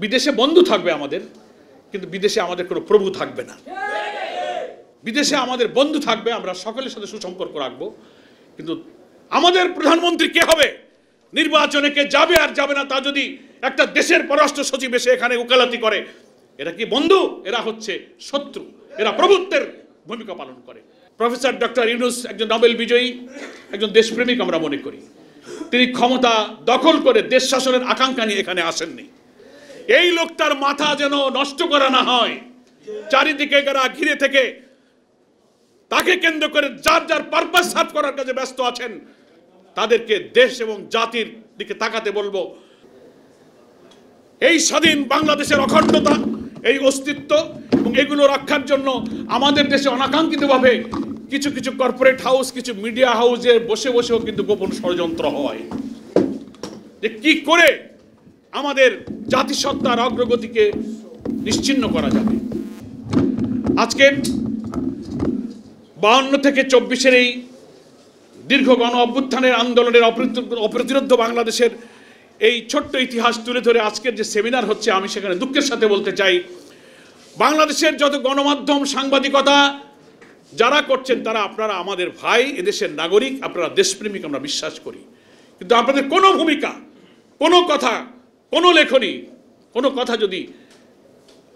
বিদেশে বন্ধু থাকবে আমাদের, কিন্তু বিদেশে আমাদের কোনো প্রভু থাকবে না। বিদেশে আমাদের বন্ধু থাকবে, আমরা সকলের সাথে সুসম্পর্ক রাখবো, কিন্তু আমাদের প্রধানমন্ত্রী কে হবে, নির্বাচনে কে যাবে আর যাবে না তা যদি একটা দেশের পররাষ্ট্র সচিব এসে এখানে উকালতি করে, এরা কি বন্ধু? এরা হচ্ছে শত্রু, এরা প্রভুত্বের ভূমিকা পালন করে। প্রফেসর ডক্টর ইউনূস একজন নোবেল বিজয়ী, একজন দেশপ্রেমিক আমরা মনে করি। তিনি ক্ষমতা দখল করে দেশ শাসনের আকাঙ্ক্ষা নিয়ে এখানে আসেননি। এই লোকটার মাথা যেন নষ্ট করা না হয়, চারিদিকে যারা ঘিরে থেকে তাকে কেন্দ্র করে যার যার পারপাস সার্ভ করার কাজে ব্যস্ত আছেন, তাদেরকে দেশ এবং জাতির দিকে তাকাতে বলবো। এই স্বাধীন বাংলাদেশের অখণ্ডতা, এই অস্তিত্ব এবং এগুলো রক্ষার জন্য আমাদের দেশে অনাকাঙ্ক্ষিতভাবে কিছু কিছু কর্পোরেট হাউস, কিছু মিডিয়া হাউসে বসে বসেও কিন্তু গোপন ষড়যন্ত্র হয় যে কি করে আমাদের জাতিসত্তার অগ্রগতিকে নিশ্চিহ্ন করা যাবে। আজকে 52 থেকে 24-এর এই দীর্ঘ গণ অভ্যুত্থানের আন্দোলনের অপ্রতিরোধ্য বাংলাদেশের এই ছোট্ট ইতিহাস তুলে ধরে আজকের যে সেমিনার হচ্ছে, আমি সেখানে দুঃখের সাথে বলতে চাই, বাংলাদেশের যত গণমাধ্যম, সাংবাদিকতা যারা করছেন তারা আপনারা আমাদের ভাই, এদেশের নাগরিক, আপনারা দেশপ্রেমিক আমরা বিশ্বাস করি, কিন্তু আপনাদের কোনো ভূমিকা, কোনো কথা, কোনো লেখনী, কোনো কথা যদি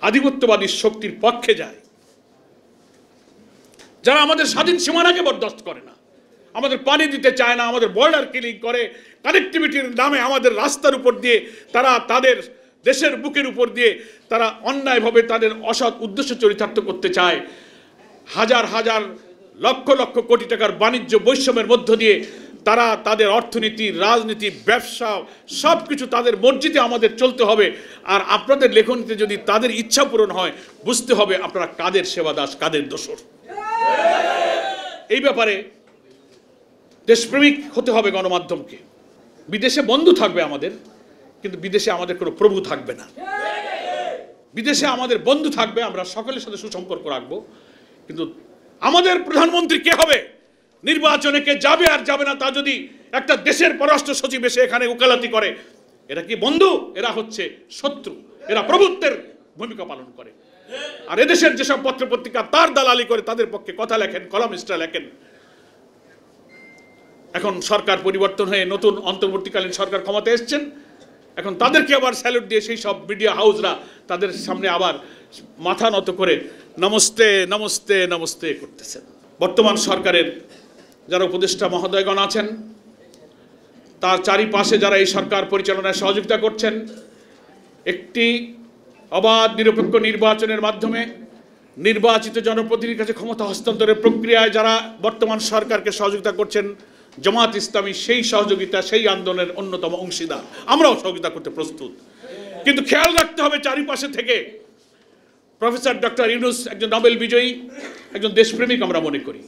আধিপত্যবাদী শক্তির পক্ষে যায়, যারা আমাদের স্বাধীন সীমানাকে বরদাস্ত করে না, আমাদের পানি দিতে চায় না, আমাদের বর্ডার কিলিং করে, কানেক্টিভিটির নামে আমাদের রাস্তার উপর দিয়ে তারা তাদের দেশের বুকের উপর দিয়ে তারা অন্যায়ভাবে তাদের অসৎ উদ্দেশ্য চরিতার্থ করতে চায়, হাজার হাজার লক্ষ লক্ষ কোটি টাকার বাণিজ্য বৈষম্যের মধ্য দিয়ে তারা তাদের অর্থনীতি, রাজনীতি, ব্যবসা সব কিছু তাদের মর্জিতে আমাদের চলতে হবে। আর আপনাদের লেখনীতে যদি তাদের ইচ্ছা পূরণ হয়, বুঝতে হবে আপনারা কাদের সেবাদাস, কাদের দোসর। এই ব্যাপারে দেশপ্রেমিক হতে হবে গণমাধ্যমকে। বিদেশে বন্ধু থাকবে আমাদের, কিন্তু বিদেশে আমাদের কোনো প্রভু থাকবে না। বিদেশে আমাদের বন্ধু থাকবে, আমরা সকলের সাথে সুসম্পর্ক রাখবো, কিন্তু আমাদের প্রধানমন্ত্রী কে হবে, নির্বাচনে কে যাবে আর যাবে না তা যদি একটা দেশের পররাষ্ট্র সচিব এসে এখানে উকালতি করে, এরা কি বন্ধু? এরা হচ্ছে শত্রু, এরা প্রভুত্বের ভূমিকা পালন করে। আর এদেশের যেসব পত্রপত্রিকা তার দালালি করে, তাদের পক্ষে কথা লেখেন, কলামিস্টরা লেখেন। এখন সরকার পরিবর্তন হয়ে নতুন অন্তর্বর্তীকালীন সরকার ক্ষমতায় এসছেন, এখন তাদেরকে আবার স্যালুট দিয়ে সেই সব মিডিয়া হাউসরা তাদের সামনে আবার মাথা নত করে নমস্তে নমস্তে নমস্তে করতেছেন। বর্তমান সরকারের যারা উপদেষ্টা মহোদয়গণ আছেন, তার চারিপাশে যারা এই সরকার পরিচালনায় সহযোগিতা করছেন, একটি অবাধ নিরপেক্ষ নির্বাচনের মাধ্যমে নির্বাচিত জনপ্রতিনিধির কাছে ক্ষমতা হস্তান্তরের প্রক্রিয়ায় যারা বর্তমান সরকারকে সহযোগিতা করছেন, জামাত ইসলামী সেই সহযোগিতা, সেই আন্দোলনের অন্যতম অংশীদার, আমরাও সহযোগিতা করতে প্রস্তুত। কিন্তু খেয়াল রাখতে হবে চারিপাশে থেকে, প্রফেসর ডক্টর ইউনূস একজন নোবেল বিজয়ী, একজন দেশপ্রেমিক আমরা মনে করি।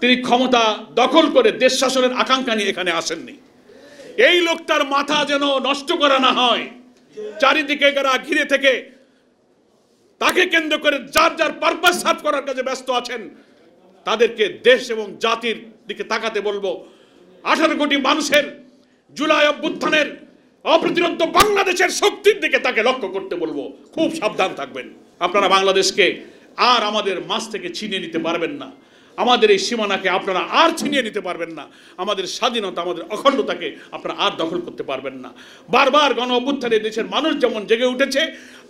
তিনি ক্ষমতা দখল করে দেশ শাসনের আকাঙ্ক্ষা নিয়ে এখানে আসেননি। এই লোকটার মাথা যেন নষ্ট করা না হয়, চারিদিকে যারা ঘিরে থেকে তাকে কেন্দ্র করে যার যার পারপাস সার্ভ করার কাজে ব্যস্ত আছেন, তাদেরকে দেশ এবং জাতির দিকে তাকাতে বলবো। 18 কোটি মানুষের জুলাই অভ্যুত্থানের অপ্রতিরোধ্য বাংলাদেশের শক্তির দিকে তাকে লক্ষ্য করতে বলবো। খুব সাবধান থাকবেন। আপনারা বাংলাদেশকে আর আমাদের মাঝ থেকে ছিনিয়ে নিতে পারবেন না, আমাদের এই সীমানাকে আপনারা আর ছিনিয়ে নিতে পারবেন না, আমাদের স্বাধীনতা, আমাদের অখণ্ডতাকে আপনারা আর দখল করতে পারবেন না। বারবার গণ অভ্যুত্থানে দেশের মানুষ যেমন জেগে উঠেছে,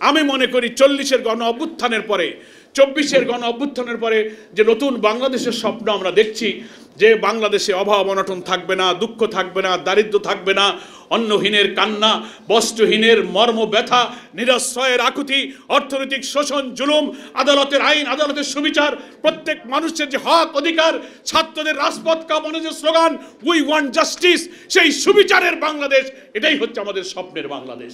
আমি মনে করি 40-এর গণ অভ্যুত্থানের পরে, 24-এর গণ অভ্যুত্থানের পরে যে নতুন বাংলাদেশের স্বপ্ন আমরা দেখছি, যে বাংলাদেশে অভাব অনটন থাকবে না, দুঃখ থাকবে না, দারিদ্র্য থাকবে না, অন্নহীনের কান্না, বস্ত্রহীনের মর্ম ব্যথা, নিরাশ্রয়ের আকুতি, অর্থনৈতিক শোষণ, জুলুম, আদালতের আইন, আদালতের সুবিচার, প্রত্যেক মানুষের যে হক অধিকার, ছাত্রদের রাজপথ কাঁপানোর যে স্লোগান উই ওয়ান্ট জাস্টিস, সেই সুবিচারের বাংলাদেশ, এটাই হচ্ছে আমাদের স্বপ্নের বাংলাদেশ।